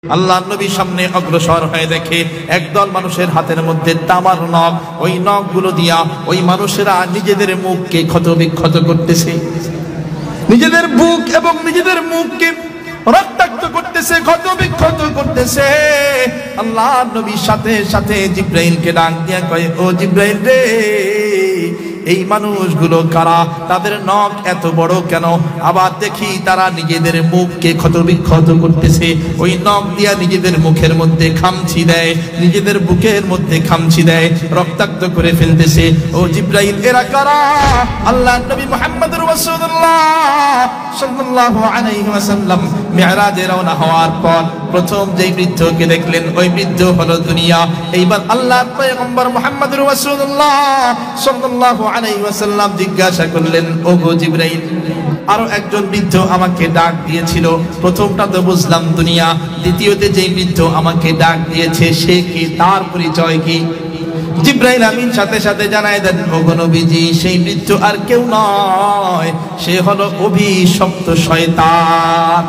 আল্লাহর নবী সামনে অগ্রসর হয়ে দেখে একদল মানুষের হাতের মধ্যে তামার নখ, ওই নখগুলো দিয়া ওই মানুষেরা নিজেদের মুখকে ক্ষত বিক্ষত করতেছে, নিজেদের বুক এবং নিজেদের মুখকে রক্তাক্ত করতেছে, ক্ষত বিক্ষত করতেছে। আল্লাহর নবী সাথে সাথে জিব্রাইলকে ডাক দিয়া কয়, ও জিব্রাইল রে, এই মানুষগুলো কারা? তাদের নখ এত বড় কেন? আবার দেখি তারা নিজেদের মুখকে ক্ষত বিক্ষত করতেছে, ওই নখ দিয়া নিজেদের মুখের মধ্যে খামচি দেয়, নিজেদের বুকের মধ্যে খামচি দেয়, রক্তাক্ত করে ফেলতেছে। ও জিব্রাইল, এরা কারা? আল্লাহর নবী মুহাম্মদুর রাসূলুল্লাহ সাল্লাল্লাহু আলাইহি ওয়াসাল্লাম মিরাজে রওনা হওয়ার পর প্রথম যেই বৃদ্ধকে দেখলেন ওই বৃদ্ধ হলো দুনিয়া। এইবার আল্লাহর পয়গম্বর মুহাম্মদুর রাসূলুল্লাহ সাল্লাল্লাহু আলাইহি ওয়াসাল্লাম জিজ্ঞাসা করলেন, ও গো জিবরাইল, আরো একজন বৃদ্ধ আমাকে ডাক দিয়েছিল, প্রথমটা তো বুঝলাম দুনিয়া, দ্বিতীয়তে যেই বৃদ্ধ আমাকে ডাক দিয়েছে সে কি, তার পরিচয় কি? জিবরাইল আমিন সাথে সাথে জানায় দেন, ও গো নবীজি, সেই বৃদ্ধ আর কেউ নয়, সে হলো অভিশপ্ত শয়তান।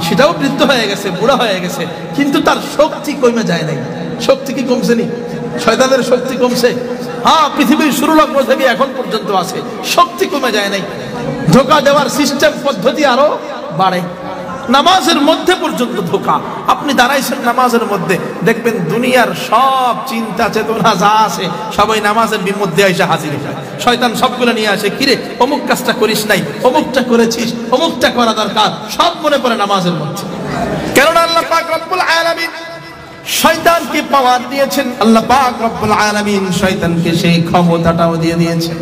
সেটাও বৃদ্ধ হয়ে গেছে, বুড়া হয়ে গেছে, কিন্তু তার শক্তি কমে যায় নাই। শক্তি কি কমছে নি? শয়তানের শক্তি কমছে? হ্যাঁ, পৃথিবীর শুরু লগ্ন থেকে এখন পর্যন্ত আছে, শক্তি কমে যায় নাই। ধোঁকা দেওয়ার সিস্টেম পদ্ধতি আরো বাড়ে। নামাজের মধ্যে পর্যন্ত ধোঁকা। আপনি দাঁড়াইছেন নামাজের মধ্যে, দেখবেন দুনিয়ার সব চিন্তা চেতনা যা আছে সবাই নামাজের মধ্যে এসে হাজির হয়। শয়তান সবগুলো নিয়ে আসে, কিরে অমুক কাজটা করিস নাই, অমুকটা করেছিস, অমুকটা করা দরকার, সব মনে পড়ে নামাজের মধ্যে। কেননা আল্লাহ পাক রব্বুল আলামিন শয়তানকে পাওয়ার দিয়েছেন, আল্লাহ পাক রব্বুল আলামিন শয়তানকে সেই ক্ষমতাটাও দিয়ে দিয়েছেন।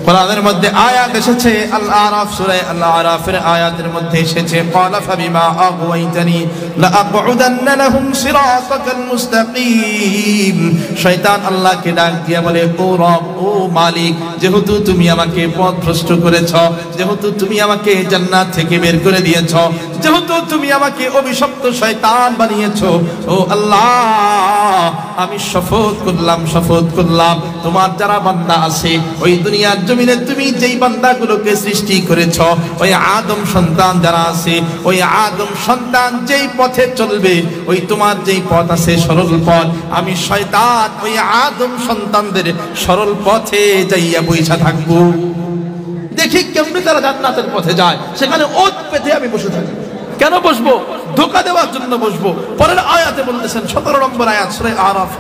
কোরআনের মধ্যে আয়াত এসেছে, আল আরাফ সূরা আল আরাফের আয়াতের মধ্যে এসেছে, ক্বালা ফাবিমা আগওয়াইতানি লাআকউদান্না লাহুম সিরাতাকাল মুস্তাকিম। শয়তান আল্লাহকে ডাক দিয়ে বলে, ও রব, ও মালিক, যেহেতু তুমি আমাকে পথভ্রষ্ট করেছো, যেহেতু তুমি আমাকে জান্নাত থেকে বের করে দিয়েছো, যেহেতু তুমি আমাকে অভিশপ্ত শয়তান বানিয়েছো, ও আল্লাহ, আমি শপথ করলাম তোমার যারা বান্দা আছে ওই দুনিয়ার জমিনে তুমি যেই বান্দাগুলোকে সৃষ্টি করেছ, ওই আদম সন্তান যারা আছে, ওই আদম সন্তান যেই পথে চলবে, ওই তোমার যেই পথ আছে সরল পথ, আমি শয়তান ওই আদম সন্তানদের সরল পথে যাইয়া বইসা থাকবো। দেখি কেমনি তারা জান্নাতের পথে যায়, সেখানে ওত পেতে আমি বসে থাকি। কেন বসবো? ধোঁকা দেওয়ার জন্য বসবো। পরের আয়াতে বলতেছেন, 17 নম্বর আয়াত সূরা আরাফ,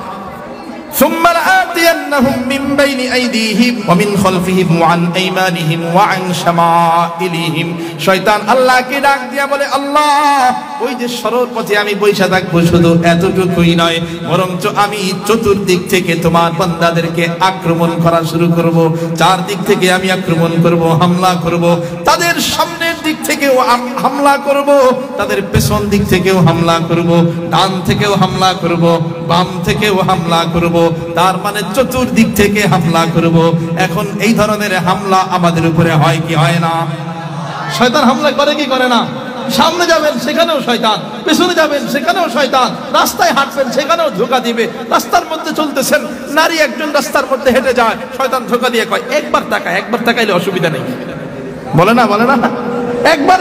ثم لآتينهم من بين أيديهم ومن خلفهم وعن أيمانهم وعن شمائلهم। শয়তান আল্লাহকে ডাক দিয়া বলে, আল্লাহ, ওই যে সরল পথে আমি বইসা থাকবো, শুধু এতটুকুই নয়, বরঞ্চ আমি চতুর্দিক থেকে তোমার বান্দাদেরকে আক্রমণ করা শুরু করব। চারদিক থেকে আমি আক্রমণ করব, হামলা করব। তাদের সামনের দিক থেকেও হামলা করব, তাদের পেছন দিক থেকেও হামলা করব, ডান থেকেও হামলা করব, বাম থেকেও হামলা করব, তার মানে চতুর্দিক থেকে হামলা করব। এখন এই ধরনের হামলা আমাদের উপরে হয় কি হয় না? শয়তান হামলা করে কি করে না? সামনে যাবেন সেখানেও শয়তান, পেছনে যাবেন সেখানেও শয়তান, রাস্তায় হাঁটবেন সেখানেও ধোঁকা দিবে। রাস্তার মধ্যে চলতেছেন, নারী একজন রাস্তার মধ্যে হেঁটে যায়, শয়তান ধোঁকা দিয়ে কয়, একবার তাকাইলে অসুবিধা নেই। বলে না? একবার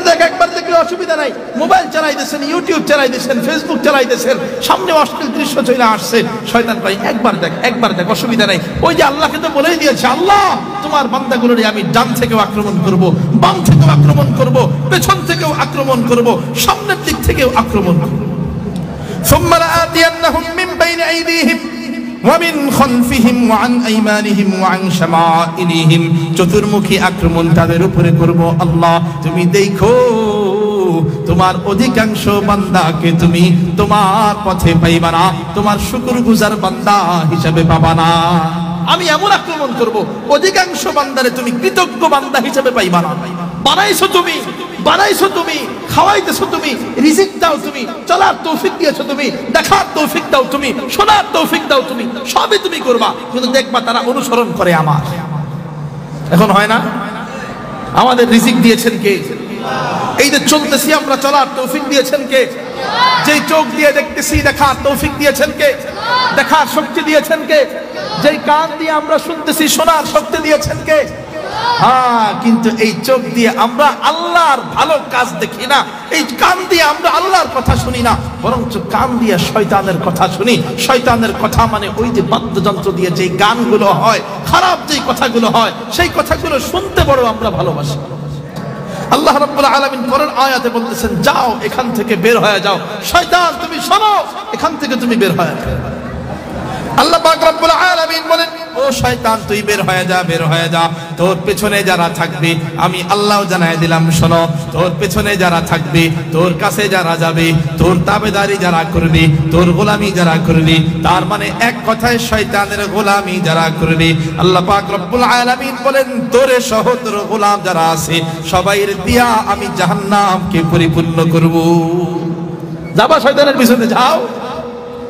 দেখলে অসুবিধা নাই। মোবাইল চালাইতেছেন, ইউটিউব চালাইতেছেন, ফেসবুক চালাইতেছেন, সামনে অশ্লীল দৃশ্য চলে আসছে, শয়তান কয়, একবার দেখ, অসুবিধা নাই। ওই যে আল্লাহকে তো বলেই দিয়েছে, আল্লাহ, তোমার বান্দাগুলোরে আমি ডান থেকেও আক্রমণ করব, বাম থেকেও আক্রমণ করব, পেছন থেকেও আক্রমণ করব, সামনের দিক থেকেও আক্রমণ করব। সুম্মা লাআতিয়ান্নাহুম মিন বাইনি আইদিহিম ওয়া মিন খালফিহিম ওয়া আন আইমানিহিম ওয়া আন শামাইলিহিম। চতুর্মুখী আক্রমণ তাদের উপরে করব। আল্লাহ, তুমি দেখো তোমার অধিকাংশ বান্দাকে তুমি তোমার পথে পাইবা না, তোমার শুকরগুজার বান্দা হিসাবে পাবা না। আমি এমন আক্রমণ করব, অধিকাংশ বান্দারে তুমি কৃতজ্ঞ বান্দা হিসাবে পাইবা না। বানাইছো তুমি, খাওয়াইতেছো তুমি, রিজিক দাও তুমি, চলার তৌফিক দিয়েছো তুমি, দেখার তৌফিক দাও তুমি, শোনার তৌফিক দাও তুমি, সবই তুমি করবা, কিন্তু দেখবা তারা অনুসরণ করে আমার। এখন হয় না? আমাদের রিজিক দিয়েছেন কে? এই যে চলতেছি আমরা, চলার তৌফিক দিয়েছেন কে? যেই চোখ দিয়ে দেখতেছি, দেখার তৌফিক দিয়েছেন কে? দেখার শক্তি দিয়েছেন কে? যেই কান দিয়ে আমরা শুনতেছি, শোনার শক্তি দিয়েছেন কে? হ্যাঁ, কিন্তু এই চোখ দিয়ে আমরা আল্লাহর ভালো কাজ দেখি না, এই কান দিয়ে আমরা আল্লাহর কথা শুনি না, বরঞ্চ কান দিয়ে শয়তানের কথা শুনি। শয়তানের কথা মানে ওই যে বাদ্যযন্ত্র দিয়ে যে গানগুলো হয়, খারাপ যে কথাগুলো হয়, সেই কথাগুলো শুনতে বড় আমরা ভালোবাসি। আল্লাহ রাব্বুল আলামিন পরের আয়াতে বলতেছেন, যাও এখান থেকে বের হয়ে যাও, শয়তান তুমি শোনো, এখান থেকে তুমি বের হয়ে যাও। আল্লাহ পাক রব্বুল আলামিন বলেন, ও শয়তান তুই বের হয়ে যা, বের হয়ে যা। তোর পেছনে যারা থাকবে আমি আল্লাহ জানাই দিলাম, শোনো, তোর পেছনে যারা থাকবে, তোর কাছে যারা যাবে, তোর তাবেদারি যারা করবে, তোর গোলামি যারা করবে, তার মানে এক কথায় শয়তানের গোলামি যারা করবে, আল্লাহ পাক রব্বুল আলামিন বলেন তোরে সহ তোর গোলাম যারা আছে সবাইর দিয়া আমি জাহান্নামকে পরিপূর্ণ করব। যাবা শয়তানের পিছনে যাও,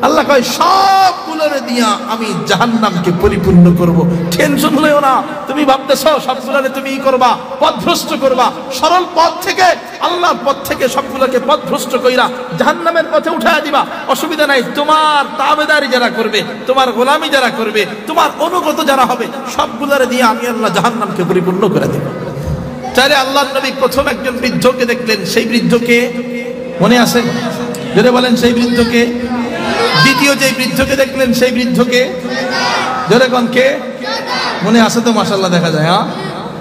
আল্লাহ কয় সবগুলোরে দিয়া আমি জাহান্নামকে পরিপূর্ণ করব। টেনশন হলেও না, তুমি ভাবতেছো সবগুলোরে তুমি করবা, পথভ্রষ্ট করবা, সরল পথ থেকে আল্লাহর পথ থেকে সবগুলোকে পথভ্রষ্ট কইরা জাহান্নামের পথে উঠায় দিবা, অসুবিধা নাই। তোমার তাবেদারি যারা করবে, তোমার গোলামি যারা করবে, তোমার অনুগত যারা হবে, সবগুলোরে দিয়ে আমি আল্লাহ জাহান্নামকে পরিপূর্ণ করে দেব। চাইলে আল্লাহর নবী প্রথম একজন বৃদ্ধকে দেখলেন, সেই বৃদ্ধকে মনে আছে? যদি বলেন সেই বৃদ্ধকে। দ্বিতীয় যে বৃদ্ধকে দেখলেন সেই বৃদ্ধকে জোরে কোন কে? মনে আছে তো? মাশাআল্লাহ, দেখা যায়, হ্যাঁ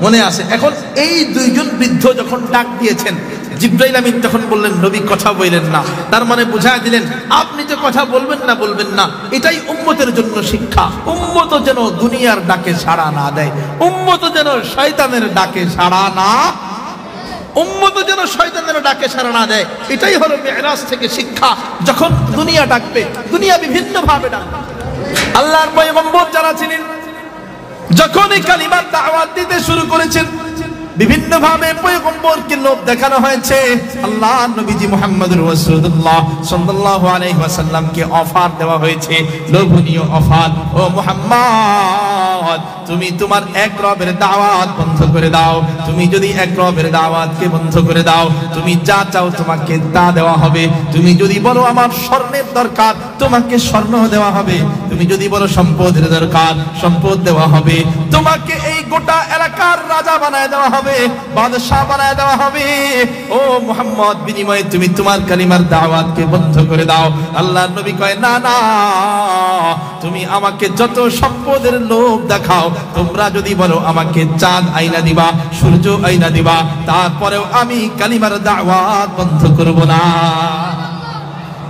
মনে আছে। এখন এই দুইজন বৃদ্ধ যখন ডাক দিয়েছেন, জিবরাইল আমিন তখন বললেন নবী কথা বললেন না, তার মানে বুঝায় দিলেন আপনি যে কথা বলবেন না, এটাই উম্মতের জন্য শিক্ষা। উম্মত যেন দুনিয়ার ডাকে সাড়া না দেয়, উম্মত যেন শয়তানের ডাকে সাড়া না, উম্মত যেন শয়তানের ডাকে সাড়া না দেয়, এটাই হলো মিরাজ থেকে শিক্ষা। যখন দুনিয়া ডাকবে, দুনিয়া বিভিন্ন ভাবে ডাকবে। আল্লাহর পয়গম্বর যারা ছিলেন যখনই কালিমার দাওয়াত দিতে শুরু করেছেন, বিভিন্ন ভাবে পয়গম্বরকে লোভ দেখানো হয়েছে। আল্লাহ নবীজি মুহাম্মদুর রাসূলুল্লাহ সাল্লাল্লাহু আলাইহি ওয়াসাল্লামকে অফার দেওয়া হয়েছে, লোভনীয় অফার। ও মুহাম্মদ, তুমি তোমার এক রবের দাওয়াত বন্ধ করে দাও। তুমি যদি এক রবের দাওয়াতকে বন্ধ করে দাও, তুমি যা চাও তোমাকে তা দেওয়া হবে। তুমি যদি বলো আমার স্বর্ণের দরকার, তোমাকে স্বর্ণ দেওয়া হবে। তুমি যদি বলো সম্পদের দরকার, সম্পদ দেওয়া হবে। তোমাকে এই গোটা এলাকার রাজা বানায় দেওয়া হবে, বাদশা বানায় দেওয়া হবে। ও মুহাম্মদ, বিনিময়ে তুমি তোমার কালিমার দাওয়াতকে বন্ধ করে দাও। আল্লাহর নবী কয়, না না, তুমি আমাকে যত সম্পদের লোভ দেখাও, তোমরা যদি বলো আমাকে চাঁদ আইনা দিবা, সূর্য আইনা দিবা, তারপরেও আমি কালিমার দাওয়াত বন্ধ করব না।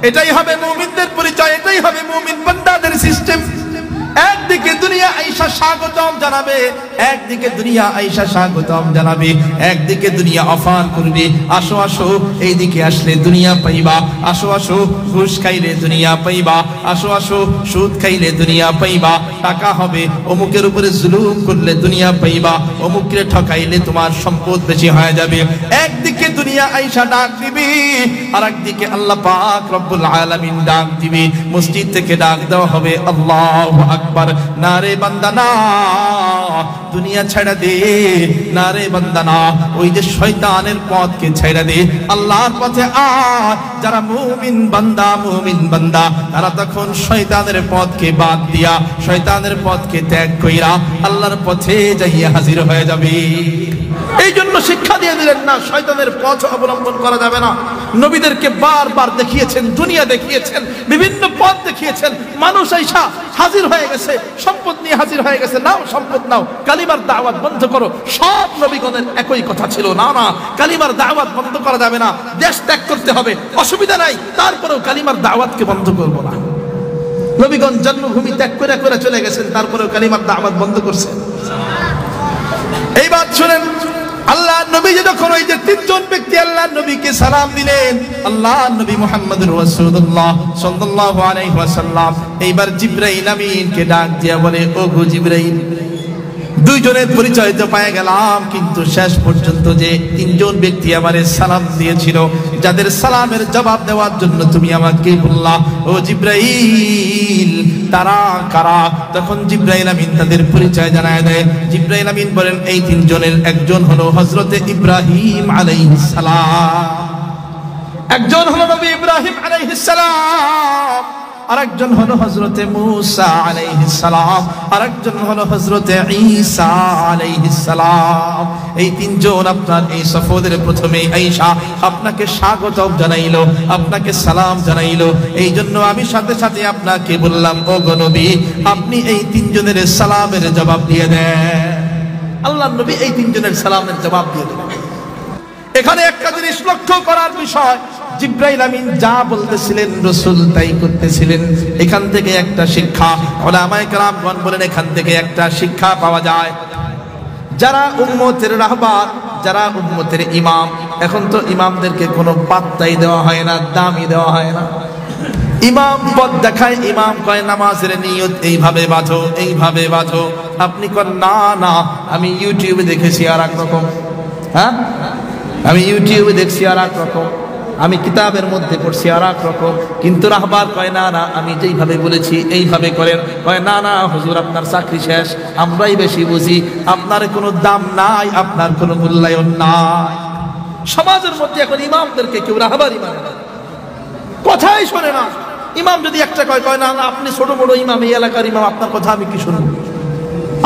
এটাই হবে মুমিনদের পরিচয়, এটাই হবে মুমিন বান্দাদের সিস্টেম। একদিকে দুনিয়া আইসা স্বাগতম জানাবে, একদিকে দুনিয়া আইসা স্বাগতম জানাবে, একদিকে দুনিয়া অফার করবে, আসো আসো এইদিকে আসলে দুনিয়া পাইবা, আসো আসো ঘুষ খাইলে দুনিয়া পাইবা, আসো আসো সুদ খাইলে দুনিয়া পাইবা, টাকা হবে, অমুকের উপরে জুলুম করলে দুনিয়া পাইবা, অমুককে ঠকাইলে তোমার সম্পদ বেশি হয়ে যাবে। একদিকে দুনিয়া আইসা ডাক দিবি, আর একদিকে আল্লাহ পাক রব্বুল আলামিন ডাক দিবি। মসজিদ থেকে ডাক দেওয়া হবে, আল্লাহু আকবার, না রে বান্দা না, দুনিয়া ছেড়ে দে, না রে বান্দা না, ওই যে শয়তানের পথকে ছেড়ে দে, আল্লাহর পথে আয়। যারা মুমিন বান্দা তারা তখন শয়তানের পথকে বাদ দিয়া, শয়তানের পথকে ত্যাগ কইরা আল্লাহর পথে যাইয়া হাজির হয়ে যাবে। এই জন্য শিক্ষা দিয়ে দিলেন না শয়তানের পথ অবলম্বন করা যাবে না। নবীদেরকে বারবার দেখিয়েছেন, দুনিয়া দেখিয়েছেন, বিভিন্ন পথ দেখিয়েছেন। মানুষ আইসা হাজির হয়ে গেছে, সম্পদ নিয়ে হাজির হয়ে গেছে, নাও সম্পদ নাও, কালিমার দাওয়াত বন্ধ করো। সব নবীগণের একই কথা ছিল, না না, কালিমার দাওয়াত বন্ধ করা যাবে না, দেশ ত্যাগ করতে হবে, অসুবিধা নাই, তারপরেও কালিমার দাওয়াতকে বন্ধ করবো না। নবীগণ জন্মভূমি ত্যাগ করে করে চলে গেছেন, তারপরেও কালিমার দাওয়াত বন্ধ করছেন। এইবার শুনেন, আল্লাহ নবী যখন ওই যে তিনজন ব্যক্তি আল্লাহ নবীকে সালাম দিলেন, আল্লাহ নবী মুহাম্মদুর রাসূলুল্লাহ সাল্লাল্লাহু আলাইহি ওয়াসাল্লাম এইবার জিবরাইল আমিনকে ডাক দিয়া বলে, ও গো জিবরাইল, দুইজনের পরিচয় তো পেয়ে গেলাম, কিন্তু শেষ পর্যন্ত যে তিনজন ব্যক্তি আমারে সালাম দিয়েছিল, যাদের সালামের জবাব দেওয়ার জন্য তুমি আমাকে বললা, ও জিবরাইল তারা কারা? তখন জিবরাইল আমিন তাদের পরিচয় জানায় দেয়। জিবরাইল আমিন বলেন, এই তিনজনের একজন হলো হযরতে ইব্রাহিম আলাইহিস সালাম, একজন হলো নবী ইব্রাহিম আলাইহিস সালাম, আরেকজন হলো হযরতে মূসা আলাইহিস সালাম, আরেকজন হলো হযরতে ঈসা আলাইহিস সালাম। এই তিনজন আপনার এই সফরের প্রথমে আয়েশা আপনাকে স্বাগত জানাইলো, আপনাকে সালাম জানাইলো। এই জন্য আমি সাথে সাথে আপনাকে বললাম, ও গো নবী, আপনি এই তিনজনের সালামের জবাব দিয়ে দেন। আল্লাহর নবী এই তিনজনের সালামের জবাব দিয়ে দেন। এখানে একটা জিনিস লক্ষ্য করার বিষয়, জিবরাইল আমিন যা বলতেছিলেন রাসূল তাই করতেছিলেন। এখান থেকে একটা শিক্ষা, উলামায়ে কেরামগণ বলেন এখান থেকে একটা শিক্ষা পাওয়া যায়। যারা উম্মতের রাহবার, যারা উম্মতের ইমাম, এখন তো ইমামদেরকে কোনো পাত্তাই দেওয়া হয় না, দামই দেওয়া হয় না। ইমাম পথ দেখায়, ইমাম কয় নামাজের নিয়ত এইভাবে বাঁধো, এইভাবে বাঁধো। আপনি কন না না, আমি ইউটিউবে দেখেছি আর এক রকম, হ্যাঁ আমি ইউটিউবে দেখছি আর এক রকম, আমি কিতাবের মধ্যে পড়ছি আর এক রকম। কিন্তু রাহবার কয় না না, আমি যেইভাবে বলেছি এইভাবে করেন। কয় না না হুজুর, আপনার চাকরি শেষ, আমরাই বেশি বুঝি, আপনার কোনো দাম নাই, আপনার কোনো মূল্যায়ন নাই। সমাজের মধ্যে এখন ইমামদেরকে কেউ রাহবারই মানে না, কথাই শোনে না। ইমাম যদি একটা কয়, কয় না না আপনি ছোট বড় ইমাম, এই এলাকার ইমাম, আপনার কথা আমি কি শুনবো?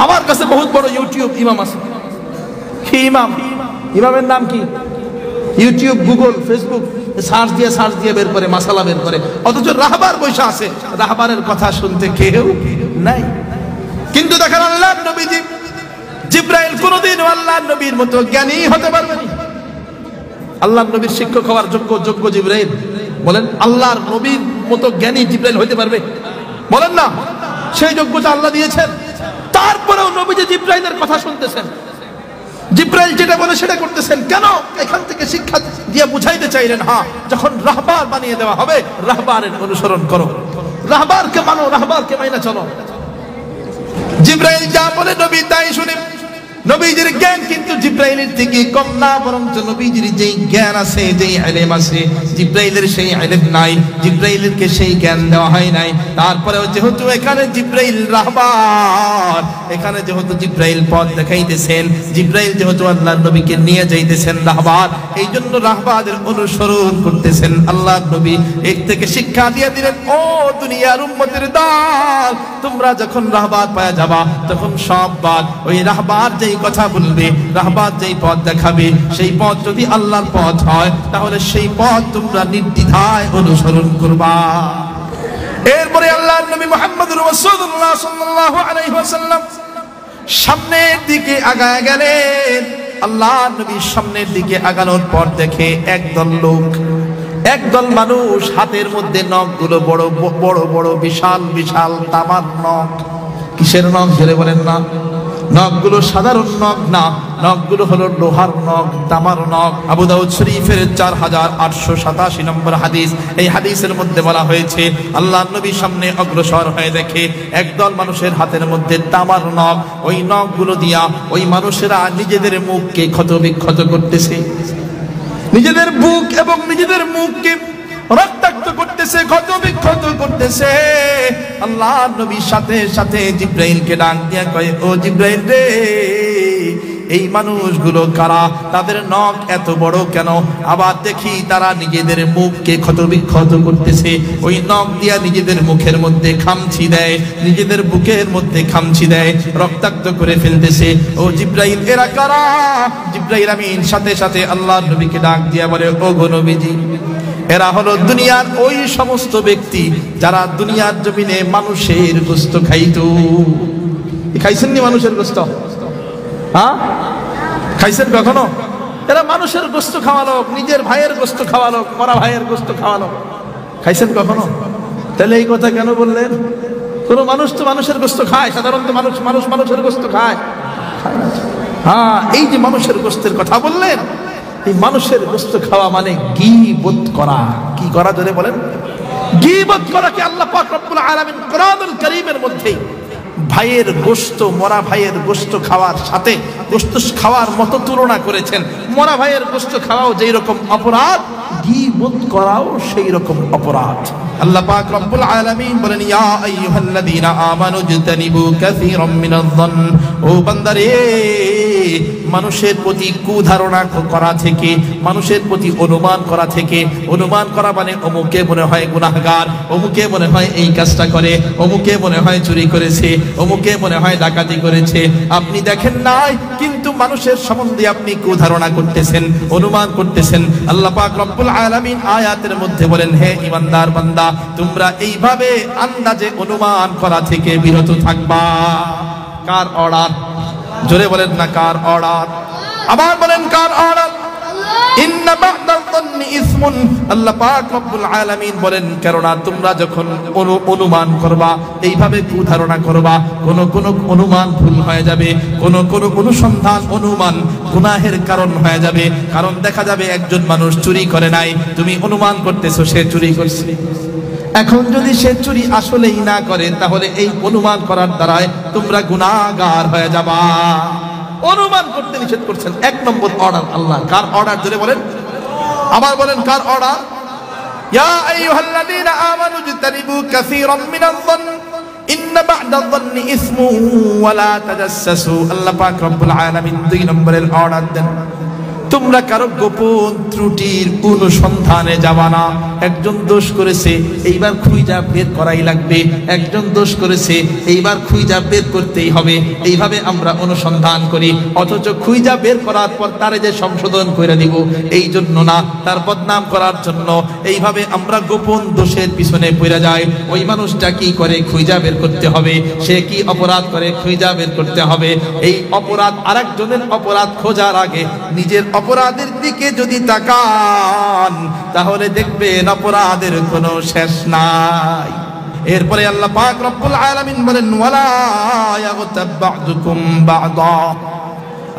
আমার কাছে বহুত বড় ইউটিউব ইমাম আছে। কি ইমাম? ইমামের নাম কি? ইউটিউব, গুগল, ফেসবুক সার্চ দিয়ে বের করে, মাসালা বের করে। অথচ রাহবার বৈশা আছে, রাহবারের কথা শুনতে কেউ নাই। কিন্তু দেখেন আল্লাহর নবীজি জিবরাইল কোনদিন আল্লাহর নবীর মতো জ্ঞানী হতে পারবে না। আল্লাহর নবীর শিক্ষক হওয়ার যোগ্য জিবরাইল, বলেন আল্লাহর নবীর মতো জ্ঞানী জিবরাইল হতে পারবে? বলেন না। সেই যোগ্যতা আল্লাহ দিয়েছেন, তারপরেও নবীজি জিবরাইলের কথা শুনতেছেন, জিবরাইল যেটা বলে সেটা করতেছেন। কেন? এখান থেকে শিক্ষা দিয়ে বুঝাইতে চাইলেন, হ্যাঁ যখন রাহবার বানিয়ে দেওয়া হবে, রাহবারের অনুসরণ করো, রাহবারকে মানো, রাহবারকে মাইনা চলো। জিবরাইল যা বলে নবী তাই শুনে। নবীজির জ্ঞান কিন্তু জিবরাইলের থেকে কম না, বরং নবীজির যেই জ্ঞান আছে, যেই ইলম আছে, জিবরাইলের সেই ইলম নাই, জিবরাইলকে সেই জ্ঞান দেওয়া হয় নাই। তারপরেও যেহেতু এখানে জিবরাইল রাহবার, এখানে যেহেতু জিবরাইল পথ দেখাইতেছেন, জিবরাইল যেহেতু আল্লাহর নবীকে নিয়ে যাইতেছেন রাহবার, এই জন্য রাহবারের অনুসরণ করতেছেন আল্লাহর নবী। এর থেকে শিক্ষা দিয়ে দিলেন, ও দুনিয়ার উম্মতের দল, তোমরা যখন রাহবার পাওয়া যাবা, তখন সব বাদ, ওই রাহবার যেই কথা বলবে, রাহবার যেই পথ দেখাবে, সেই পথ যদি আল্লাহর পথ হয়, তাহলে সেই পথ তোমরা নির্দ্বিধায় অনুসরণ করবা। এরপরে আল্লাহর নবী মুহাম্মদুর রাসূলুল্লাহ সাল্লাল্লাহু আলাইহি ওয়াসাল্লাম সামনের দিকে আগায় গেলেন। আল্লাহর নবী সামনের দিকে আগানোর পর দেখে একদল লোক, একদল মানুষ, হাতের মধ্যে নখগুলো বড় বড় বড় বিশাল বিশাল তামার নখ। কিসের নখ ধরে বলেন না? নখগুলো সাধারণ নখ না, নখগুলো হলো লোহার নখ, তামার নখ। আবু দাউদ শরীফের 4887 নম্বর হাদিস। এই হাদিসের মধ্যে বলা হয়েছে, আল্লাহর নবী সামনে অগ্রসর হয়ে দেখে একদল মানুষের হাতের মধ্যে তামার নখ। ওই নখগুলো দিয়া ওই মানুষেরা নিজেদের মুখকে ক্ষত বিক্ষত করতেছে, নিজেদের বুক এবং নিজেদের মুখকে রক্তাক্ত করতেছে, ক্ষত বিক্ষত করতেছে। আল্লাহর নবীর সাথে সাথে জিবরাইলকে ডাক দিয়া কয়, ও জিবরাইল রে, এই মানুষগুলো কারা? তাদের নখ এত বড় কেন? আবার দেখি তারা নিজেদের মুখকে ক্ষত বিক্ষত করতেছে, ওই নখ দিয়া নিজেদের মুখের মধ্যে খামচি দেয়, নিজেদের বুকের মধ্যে খামচি দেয়, রক্তাক্ত করে ফেলতেছে। ও জিবরাইল, এরা কারা? জিবরাইল আমিন সাথে সাথে আল্লাহর নবীকে ডাক দিয়া বলে, ও গো নবীজি, এরা হলো দুনিয়ার ওই সমস্ত ব্যক্তি যারা দুনিয়ার জমিনে মানুষের গোশত খাইতো। খাইছেন নি মানুষের গোশত? হ্যাঁ, খাইছেন কখনো? এরা মানুষের গোশত খাওয়ালো, নিজের ভাইয়ের গোশত খাওয়ালো, মরা ভাইয়ের গোশত খাওয়ালো। খাইছেন কখনো? তাহলে এই কথা কেন বললেন? কোন মানুষ তো মানুষের গোশত খায়, সাধারণত মানুষের গোশত খায়। হ্যাঁ, এই যে মানুষের গোশতের কথা বললেন, এই মানুষের গোশত খাওয়া মানে গীবত করা। কি করা জোরে বলেন? গীবত করাকে আল্লাহ পাক রব্বুল আলামিন কোরআনুল কারীমের মধ্যে ভাইয়ের গোশত, মরা ভাইয়ের গোশত খাওয়ার সাথে গোশত খাওয়ার মতো তুলনা করেছেন। মরা ভাইয়ের গোশত খাওয়াও যেই রকম অপরাধ, গীবত করাও সেই রকম অপরাধ। আল্লাহ পাক রব্বুল আলামিন বলেন, ইয়া আইয়ুহাল্লাযীনা আমানু ইজতানিবু কাসীরাম মিনায-যন্ন, ও বান্দারে, মানুষের প্রতি কুধারণা করা থেকে, মানুষের প্রতি অনুমান করা থেকে, অনুমান করা মানে অমুকে মনে হয় গুনাহগার, অমুকে মনে হয় এই কাজটা করে, অমুকে মনে হয় চুরি করেছে, অমুকে মনে হয় ডাকাতি করেছে, আপনি দেখেন নাই কিন্তু মানুষের সম্বন্ধে আপনি কুধারণা করতেছেন, অনুমান করতেছেন। আল্লাহ পাক রব্বুল আলামিন আয়াতের মধ্যে বলেন, হে ঈমানদার বান্দা, তোমরা এইভাবে আন্দাজে অনুমান করা থেকে বিরত থাকবা। কার অর্ডার? জোরে বলেন না, কার অর্ডার? আবার বলেন, কার অর্ডার? ইন্না বা'দায-যন্নি ইসমুন। আল্লাহ পাক রব্বুল আলামিন বলেন, কেননা তোমরা যখন অনুমান করবা, এইভাবে কুধারণা করবা, কোন কোন অনুমান ভুল হয়ে যাবে, কোন কোন অনুসন্ধান অনুমান গুনাহের কারণ হয়ে যাবে। কারণ দেখা যাবে একজন মানুষ চুরি করে নাই, তুমি অনুমান করতেছো সে চুরি করছে। এখন যদি সে চুরি আসলেই না করে, তাহলে এই অনুমান করার দ্বারাই তোমরা গুনাহগার হয়ে যাবা। অনুমান করতে নিষেধ করছেন। এক নম্বর অর্ডার আল্লাহ। কার অর্ডার? জোরে বলেন, আবার বলেন, কার অর্ডার? ইয়া আইয়ুহাল্লাযীনা আমানু ইজতানিবু কাসীরাম মিনায-যন্ন ইন্না বা'দায-যন্নি ইসমুন ওয়া লা তাজাসসু। আল্লাহ পাক রব্বুল আলামিন দুই নম্বরের অর্ডার দেন, তোমরা কারো গোপন ত্রুটির অনুসন্ধানে যাবা না। একজন দোষ করেছে, এইবার খুঁজা বের করাই লাগবে। একজন দোষ করেছে, এইবার খুঁজা বের করতেই হবে। এইভাবে আমরা অনুসন্ধান করি, অথচ খুঁজা বের করার পর তারে যে সংশোধন করে দিব এই জন্য না, তার বদনাম করার জন্য এইভাবে আমরা গোপন দোষের পিছনে পড়ে যাই। ওই মানুষটা কি করে খুঁজা বের করতে হবে, সে কি অপরাধ করে খুঁজা বের করতে হবে। এই অপরাধ আরেকজনের অপরাধ খোঁজার আগে নিজের অপরাধের দিকে যদি তাকান, তাহলে দেখবেন অপরাধের কোনো শেষ নাই। এরপরে আল্লাহ পাক রব্বুল আলামিন বলেন, ওয়ালা ইয়াগতাব বা'দুকুম বা'দা।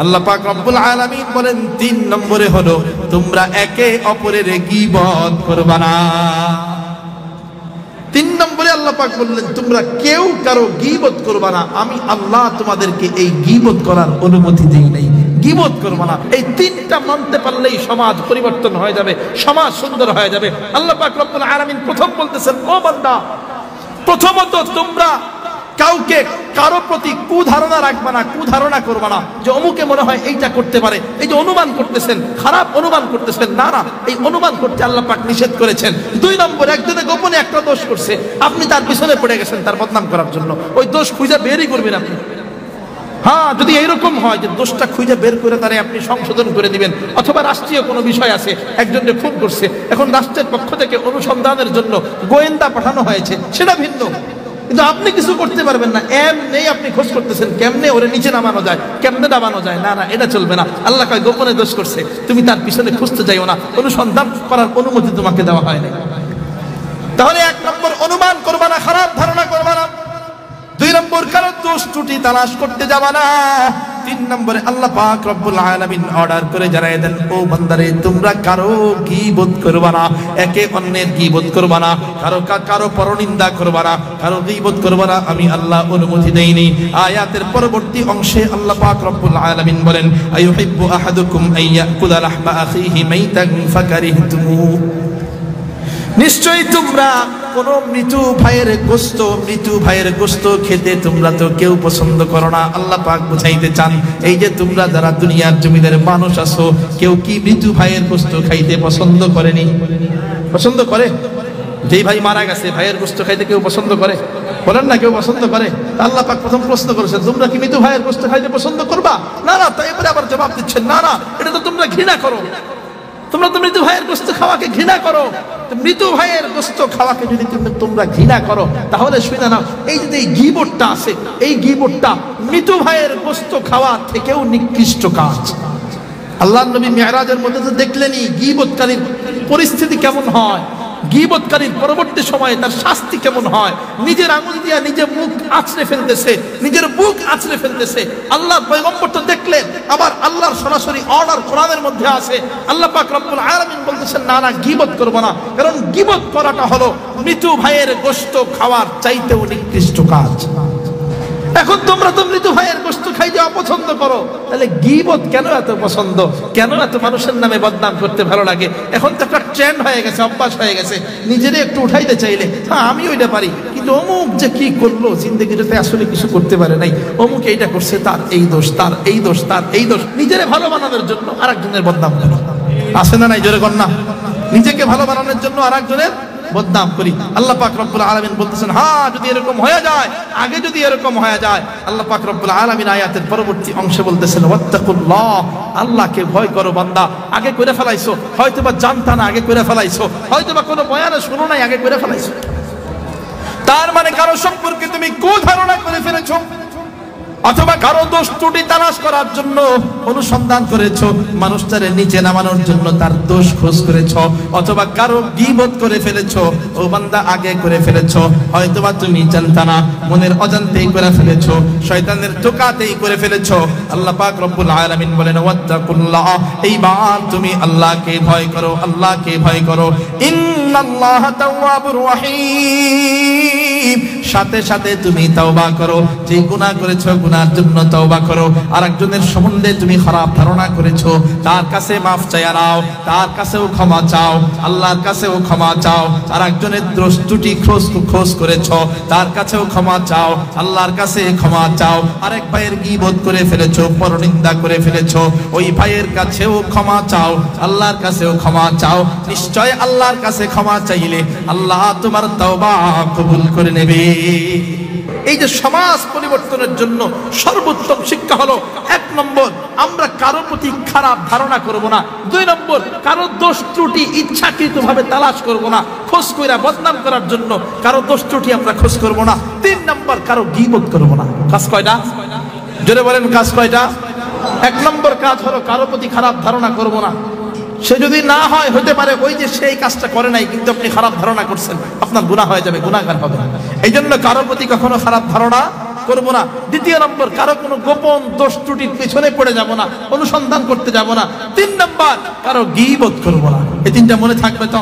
আল্লাহ পাক রব্বুল আলামিন বলেন, তিন নম্বরে হলো তোমরা একে অপরের গীবত করবা না। তিন নম্বরে আল্লাহ পাক বললেন, তোমরা কেউ কারো গীবত করবা না। আমি আল্লাহ তোমাদেরকে এই গীবত করার অনুমতি দেই নাই। গীবত করবা না, এই তিনটা মানতে পারলেই সমাজ পরিবর্তন হয়ে যাবে, সমাজ সুন্দর হয়ে যাবে। আল্লাহ পাক রব্বুল আলামিন প্রথম বলতেছেন, ও বান্দা, প্রথমত তোমরা কাউকে কারো প্রতি কুধারণা রাখবা না, কুধারণা করবা না যে অমুকে মনে হয় এইটা করতে পারে। এই যে অনুমান করতেছেন, খারাপ অনুমান করতেছেন, না না, এই অনুমান করতে আল্লাহ পাক নিষেধ করেছেন। দুই নম্বর, একজনে গোপনে একটা দোষ করছে, আপনি তার পিছনে পড়ে গেছেন তার বদনাম করার জন্য, ওই দোষ খুঁজে বেরই করবেন আপনি। হ্যাঁ, যদি এইরকম হয় যে দোষটা খুঁজে বের করে তারে আপনি সংশোধন করে দিবেন, অথবা রাষ্ট্রীয় কোনো বিষয় আছে, একজনকে খুন করছে, এখন রাষ্ট্রের পক্ষ থেকে অনুসন্ধানের জন্য গোয়েন্দা পাঠানো হয়েছে, সেটা ভিন্ন। কিন্তু আপনি কিছু করতে পারবেন না, এমনি আপনি খোঁজ করতেছেন কেমনে ওরে নিচে নামানো যায়, কেমনে নামানো যায়, না না, এটা চলবে না। আল্লাহ কয়, গোপনে দোষ করছে, তুমি তার পিছনে খুঁজতে যাইও না, অনুসন্ধান করার অনুমতি তোমাকে দেওয়া হয়নি। তাহলে এক নম্বর, অনুমান করবা না, খারাপ ধারণা করবা না। দুই নম্বর, কারো দোষ ত্রুটি তালাশ করতে যাবা না। তিন নম্বরে আল্লাহ পাক রব্বুল আলামিন অর্ডার করে জানায় দেন, ও বান্দারে, তোমরা কারো গীবত করবা না, একে অন্যের গীবত করবা না, কারো পরনিন্দা করবা না, কারো গীবত করবা না, আমি আল্লাহ অনুমতি দেইনি। আয়াতের পরবর্তী অংশে আল্লাহ পাক রব্বুল আলামিন বলেন, আইয়ুহিব্বু আহাদুকুম আইয়াকুলা লাহমা আখিহি মাইতান ফাকারিহতুমু। নিশ্চয়ই তোমরা কোন মৃত্যু ভাইয়ের গোশত খেতে তোমরা তো কেউ পছন্দ করো না। আল্লাহ পাক বুঝাইতে চান, এই যে তোমরা যারা দুনিয়ার জমিনের মানুষ আছো, কেউ কি মৃত্যু ভাইয়ের গোশত খাইতে পছন্দ করেনি? পছন্দ করে? যেই ভাই মারা গেছে, ভাইয়ের গোশত খাইতে কেউ পছন্দ করে? বলেন না, কেউ পছন্দ করে? আল্লাহ পাক প্রথম প্রশ্ন করেছেন, তোমরা কি মৃত্যু ভাইয়ের গোশত খাইতে পছন্দ করবা? না না। তাই এবারে আবার জবাব দিচ্ছেন, না না, এটা তো তোমরা ঘৃণা করো। তোমরা তো মৃত্যু ভাইয়ের গোশত খাওয়াকে ঘৃণা করো। মৃত্যু ভাইয়ের গোশত খাওয়াকে যদি তোমরা ঘৃণা করো, তাহলে শুনে নাও, এই যে গীবতটা আছে, এই গীবতটা মৃত্যু ভাইয়ের গোশত খাওয়া থেকেও নিকৃষ্ট কাজ। আল্লাহর নবী মিরাজের মধ্যে তো দেখলেনই গীবতকারীর পরিস্থিতি কেমন হয়, গীবতকারীর পরবর্তী সময়ে তার শাস্তি কেমন হয়। নিজের আঙুল দিয়া নিজে মুখ আঁচড়ে ফেলতেছে, নিজের বুক আঁচড়ে ফেলতেছে। আল্লাহর পয়গম্বর তো দেখলেন, আবার আল্লাহর সরাসরি অর্ডার কোরআনের মধ্যে আছে। আল্লাহ পাক রব্বুল আলামিন বলতেছেন, না না, গীবত করব না, কারণ গীবত করাটা হলো মৃত্যু ভাইয়ের গোশত খাওয়ার চাইতেও নিকৃষ্ট কাজ। এখন তোমরা তো মৃত ভাইয়ের গোশত খাইতে অপছন্দ করো, তাহলে গীবত কেন এত পছন্দ, কেন এত মানুষের নামে বদনাম করতে ভালো লাগে? এখন তো একটা ট্রেন্ড হয়ে গেছে, অভ্যাস হয়ে গেছে। নিজেরে একটু উঠাইতে চাইলে হ্যাঁ আমি ওইটা পারি, কিন্তু অমুক যে কি করলো জিন্দগিতে আসলে কিছু করতে পারে নাই, অমুক এইটা করছে, তার এই দোষ, তার এই দোষ, তার এই দোষ, নিজেরে ভালো বানানোর জন্য আরেকজনের বদনাম করো। আছে না নাই? জোরে কন্যা। নিজেকে ভালো বানানোর জন্য আরেকজনের বদনাম করি। আল্লাহ পাক রব্বুল আলামিন বলতেছেন, হ্যাঁ যদি এরকম হয়ে যায়, আগে যদি এরকম হয়ে যায়, আল্লাহ পাক রব্বুল আলামিন আয়াতের পরবর্তী অংশে বলতেছেন, ওয়াত্তাকুল্লাহ, আল্লাহকে ভয় করো বান্দা। আগে করে ফেলাইছো, হয়তোবা জানতা না, আগে করে ফেলাইছো, হয়তোবা কোনো বয়ানে শুনো নাই, আগে করে ফেলাইছো। তার মানে কারো সম্পর্কে তুমি কুধারণা করে ফেলেছো, অথবা কারো দোষ ত্রুটি তালাশ করার জন্য অনুসন্ধান করেছো, মানুষটারে নিচে নামানোর জন্য তার দোষ খোঁজ করেছো, অথবা কারো গীবত করে ফেলেছো। ও বান্দা, আগে করে ফেলেছো, হয়তোবা তুমি জানতা না, মনের অজান্তেই করে ফেলেছো, শয়তানের ধোঁকাতেই করে ফেলেছো। আল্লাহ পাক রব্বুল আলামিন বলেন, ওয়াত্তাকুল্লাহ, এইবার তুমি আল্লাহকে ভয় করো, আল্লাহকে ভয় করো। ইন্নাল্লাহা তাওয়াবুর রহিম, সাথে সাথে তুমি তওবা করো। যে গুনাহ করেছো, গুনার জন্য তওবা করো। আরেকজনের সম্বন্ধে তুমি খারাপ ধারণা করেছো, তার কাছে মাফ চাইয়া নাও, তার কাছেও ক্ষমা চাও, আল্লাহর কাছেও ক্ষমা চাও। আরেকজনের দোষ ত্রুটি খোঁজ করেছো, তার কাছেও ক্ষমা চাও, আল্লাহর কাছে ক্ষমা চাও। আরেক ভাইয়ের গীবত করে ফেলেছো, পরনিন্দা করে ফেলেছো, ওই ভাইয়ের কাছেও ক্ষমা চাও, আল্লাহর কাছেও ক্ষমা চাও। নিশ্চয় আল্লাহর কাছে ক্ষমা চাইলে আল্লাহ তোমার তওবা কবুল করে নেবে। এই যে সমাজ পরিবর্তনের জন্য সর্বোত্তম শিক্ষা হলো, 1 নম্বর, আমরা কারো প্রতি খারাপ ধারণা করব না। 2 নম্বর, কারো দোষ ত্রুটি ইচ্ছাকৃতভাবে তালাশ করব না, খোঁজ কইরা বদনাম করার জন্য কারো দোষ ত্রুটি আমরা খোঁজ করব না। 3 নম্বর, কারো গীবত করব না। কাজ কয়টা? জোরে বলেন, কাজ কয়টা? 1 নম্বর কাজ হলো কারো প্রতি খারাপ ধারণা করব না। সে যদি না হয়, হতে পারে ওই যে সেই কাজটা করে নাই, কিন্তু আপনি খারাপ ধারণা করছেন, আপনার গুনাহ হয়ে যাবে, গুনাহগার হবে। এই জন্য কারোর প্রতি কখনো খারাপ ধারণা করব না। 2 নম্বর, কারো কোনো গোপন দোষ ত্রুটির পিছনে পড়ে যাব না, অনুসন্ধান করতে যাব না। 3 নম্বর, কারো গীবত করব না। এই 3টা মনে থাকবে তো?